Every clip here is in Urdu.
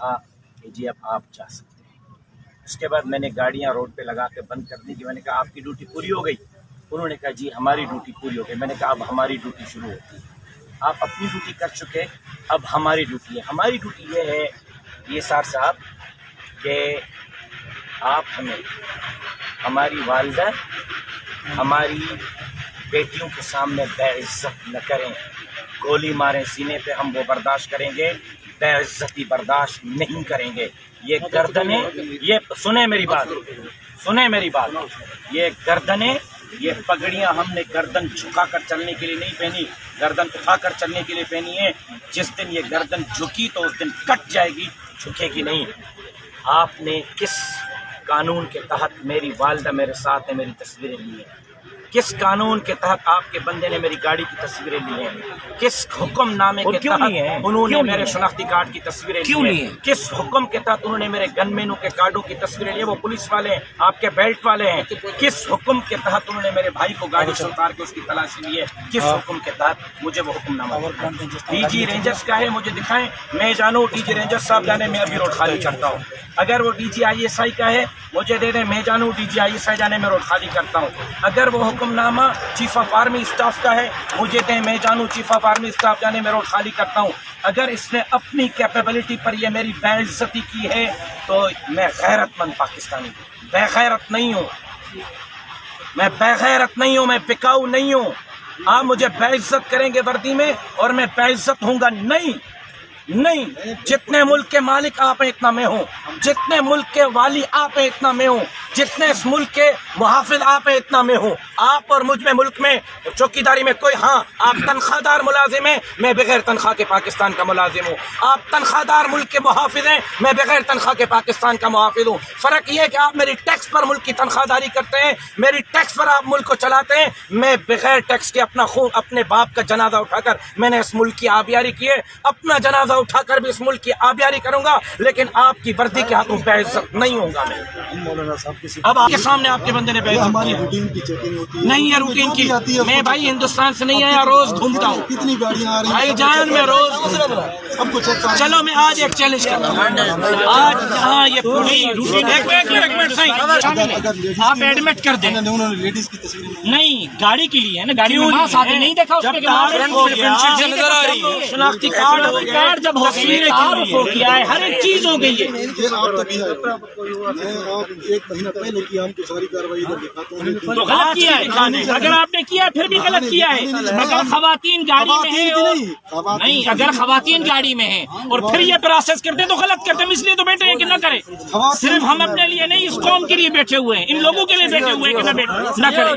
کہا کہ جی اب آپ جا سکتے ہیں۔ اس کے بعد میں نے گاڑیاں روڈ پہ لگا کے بند کر دی کہ میں نے کہا آپ کی ڈیوٹی پوری ہو گئی؟ انہوں نے کہا جی ہماری ڈیوٹی پوری ہو گئی۔ میں نے کہا اب ہماری ڈیوٹی شروع ہوتی ہے، آپ اپنی ڈیوٹی کر چکے، اب ہماری ڈیوٹی ہے۔ ہماری ڈیوٹی یہ ہے یہ سار صاحب کہ آپ ہمیں ہماری والدہ ہماری بیٹیوں کے سامنے بے عزت نہ کریں، گولی ماریں سینے پہ ہم وہ برداشت کریں گے، بے عزتی برداشت نہیں کریں گے۔ یہ گردنیں، یہ سنیں میری بات، یہ گردنیں، یہ پگڑیاں ہم نے گردن جھکا کر چلنے کے لیے نہیں پہنی، گردن اٹھا کر چلنے کے لیے پہنی ہے۔ جس دن یہ گردن جھکی تو اس دن کٹ جائے گی، جھکے گی نہیں۔ آپ نے کس قانون کے تحت میری والدہ میرے ساتھ ہے میری تصویریں لی ہیں؟ کس قانون کے تحت آپ کے بندے نے میری گاڑی کی تصویریں لی ہیں؟ کس حکم نامے کے تحت انہوں نے میرے شناختی کارڈ کی تصویریں لی ہیں؟ کس حکم کے تحت انہوں نے میرے گن مینوں کے کارڈوں کی تصویریں لی ہیں؟ وہ پولیس والے ہیں، آپ کے بیلٹ والے ہیں۔ کس حکم کے تحت انہوں نے میرے بھائی کو گاڑی سے اتار کے اس کی تلاشی لی ہے؟ کس حکم کے تحت؟ مجھے وہ حکم نامہ ڈی جی رینجرز کا ہے، مجھے دکھائیں، میں جانوں ڈی جی رینجرز صاحب جانے میں ابھی روڈ خالی کرتا ہوں۔ اگر وہ D G I S I کا ہے مجھے دے دیں، میں جانوں D G I S I جانے میں روڈ خالی کرتا ہوں۔ اگر وہ حکم نامہ چیف آف آرمی اسٹاف کا ہے مجھے دیں، میں جانوں چیف آف آرمی اسٹاف جانے میں روڈ خالی کرتا ہوں۔ اگر اس نے اپنی کیپیبلٹی پر یہ میری بے عزتی کی ہے تو میں غیرت مند پاکستانی بے غیرت نہیں ہوں، میں بے غیرت نہیں ہوں، میں بکاؤ نہیں ہوں۔ آپ مجھے بے عزت کریں گے وردی میں اور میں بے عزت ہوں گا نہیں۔ جتنے ملک کے مالک آپ ہیں اتنا میں ہوں، جتنے ملک کے والی آپ ہیں اتنا میں ہوں، جتنے اس ملک کے محافظ آپ ہیں اتنا میں ہوں۔ آپ اور مجھ میں ملک میں چوکیداری میں کوئی، ہاں آپ تنخواہ دار ملازم ہیں، میں بغیر تنخواہ کے پاکستان کا ملازم ہوں۔ آپ تنخواہ دار ملک کے محافظ ہیں، میں بغیر تنخواہ کے پاکستان کا محافظ ہوں۔ فرق یہ ہے کہ آپ میری ٹیکس پر ملک کی تنخواہ داری کرتے ہیں، میری ٹیکس پر آپ ملک کو چلاتے ہیں۔ میں بغیر ٹیکس کے اپنا خون، اپنے باپ کا جنازہ اٹھا کر میں نے اس ملک کی آبیاری کی ہے، اپنا جنازہ اٹھا کر بھی اس ملک کی آبیاری کروں گا، لیکن آپ کی وردی کے ہاتھوں بے عزت نہیں ہوں گا میں۔ اب آپ کے سامنے آپ کے بندے نے بے عزت کیا نہیں ہے، روٹین کی میں بھائی ہندوستان سے نہیں آیا، روز گھومتا ہوں کتنی گاڑیاں آ رہی ہیں بھائی جان، میں روز۔ چلو میں آج ایک چیلنج کرتا ہوں، آج جہاں یہ پوری روٹین، ایک منٹ صحیح آپ ایڈمٹ کر دیں، انہوں نے لیڈیز کی تصویر نہیں گاڑی کے لیے ہے نا، گاڑی میں ماں ساتھ نہیں دیکھا، شناختی کارڈ جب ہو گیا ہے، ہر ایک چیز ہو گئی ہے۔ ایک مہینہ پہلے کی ہم کو ساری کاروائی دکھاتا ہوں تو غلط کیا ہے، اگر آپ نے کیا پھر بھی غلط کیا ہے۔ اگر خواتین گاڑی میں ہیں نہیں، اگر خواتین گاڑی میں ہیں اور پھر یہ پروسیس کرتے ہیں تو غلط کرتے ہیں، اس لیے تو بیٹھے ہیں کہ نہ کریں۔ صرف ہم اپنے لیے نہیں، اس قوم کے لیے بیٹھے ہوئے ہیں، ان لوگوں کے لیے بیٹھے ہوئے ہیں کہ نہ کریں۔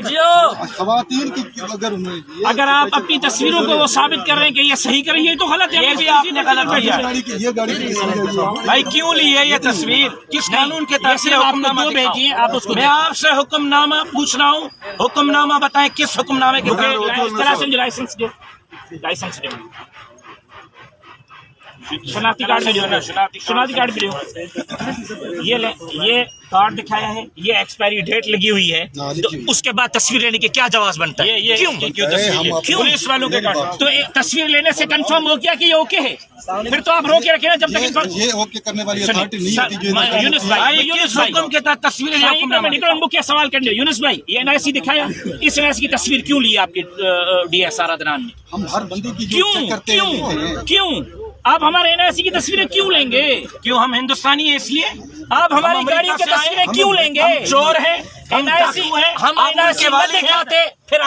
خواتین کی اگر آپ اپنی تصویروں کو وہ ثابت کر رہے ہیں کہ یہ صحیح کر رہی ہے تو غلط ہے، یہ بھی آپ نے غلط کیا یہ گاڑی بھائی۔ کیوں لی ہے یہ تصویر؟ کس قانون کے تحت حکم نامہ بھیجیے آپ اس کو؟ میں آپ سے حکم نامہ پوچھ رہا ہوں، حکم نامہ بتائیں کس حکم نامے کے لائسنس دے، لائسنس دے، شناختی کارڈ میں جو ہے نا، شناختی کارڈ بھی دو، یہ کارڈ دکھایا ہے، یہ ایکسپائری ڈیٹ لگی ہوئی ہے، تو اس کے بعد تصویر لینے کے کیا جواز بنتا ہے؟ کیوں پولیس والوں کے کارڈ؟ تو تصویر لینے سے کنفرم ہو گیا کہ یہ اوکے ہے، پھر تو آپ رو کے رکھیں نا جب تک یہ اوکے کرنے والی اتھارٹی نہیں ہوتی۔ یونس بھائی، یونس حکم کے تحت تصویر ان کو کیا سوال کرنے؟ یونس بھائی یہ این آئی سی دکھایا، اس این آئی سی کی تصویر کیوں لی آپ کے ڈی ایس آر عدنان نے؟ ہم ہر بندے کی کیوں آپ ہمارے این آئی سی کی تصویریں کیوں لیں گے؟ کیوں ہم ہندوستانی ہیں اس لیے؟ آپ ہماری گاڑی کی تصویریں کیوں لیں گے؟ چور ہیں، این آئی سی ہیں، ہم این آئی سی نہ دکھاتے پھر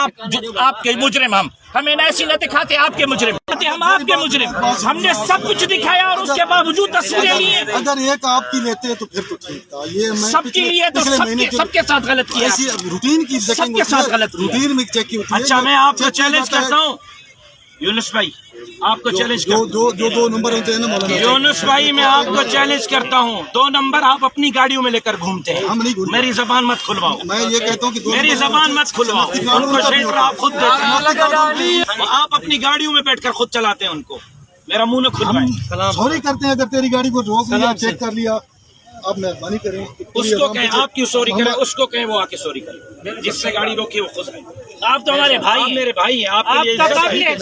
آپ کے مجرم، ہم این آئی سی نہ دکھاتے آپ کے مجرم، ہم آپ کے مجرم، ہم نے سب کچھ دکھایا اور اس کے باوجود تصویریں لی ہیں۔ اگر ایک آپ کی لیتے تو پھر تو ٹھیک تھا، یہ سب کے لیے تو سب کے ساتھ غلط کیا، روٹین کی سب کے ساتھ غلط کیا، روٹین میں چیک کی ہوتی ہے۔ اچھا میں آپ کو چیلنج کرتا ہوں یونس بھائی، آپ کو چیلنج کرتا جو دو نمبر ہوتے ہیں نا مولانا یونس بھائی، میں آپ کو چیلنج کرتا ہوں، 2 نمبر آپ اپنی گاڑیوں میں لے کر گھومتے ہیں، ہم نہیں گھومتے، میری زبان مت کھلواؤ، میں یہ کہتا ہوں کہ میری زبان مت کھلواؤ، ان کو شیلٹر آپ خود دیتے ہیں، آپ اپنی گاڑیوں میں بیٹھ کر خود چلاتے ہیں ان کو، میرا منہ نہ کھلوائیں۔ سوری کرتے ہیں، اگر تیری گاڑی کو روک لیا، چیک کر لیا، آپ مہربانی کریں، اس کو کہیں آپ کیوں سوری کریں، اس کو کہیں وہ آ کے سوری کرے، جس سے گاڑی روکی وہ خود آئے۔ آپ تو ہمارے بھائی، میرے بھائی ہیں، آپ کے لیے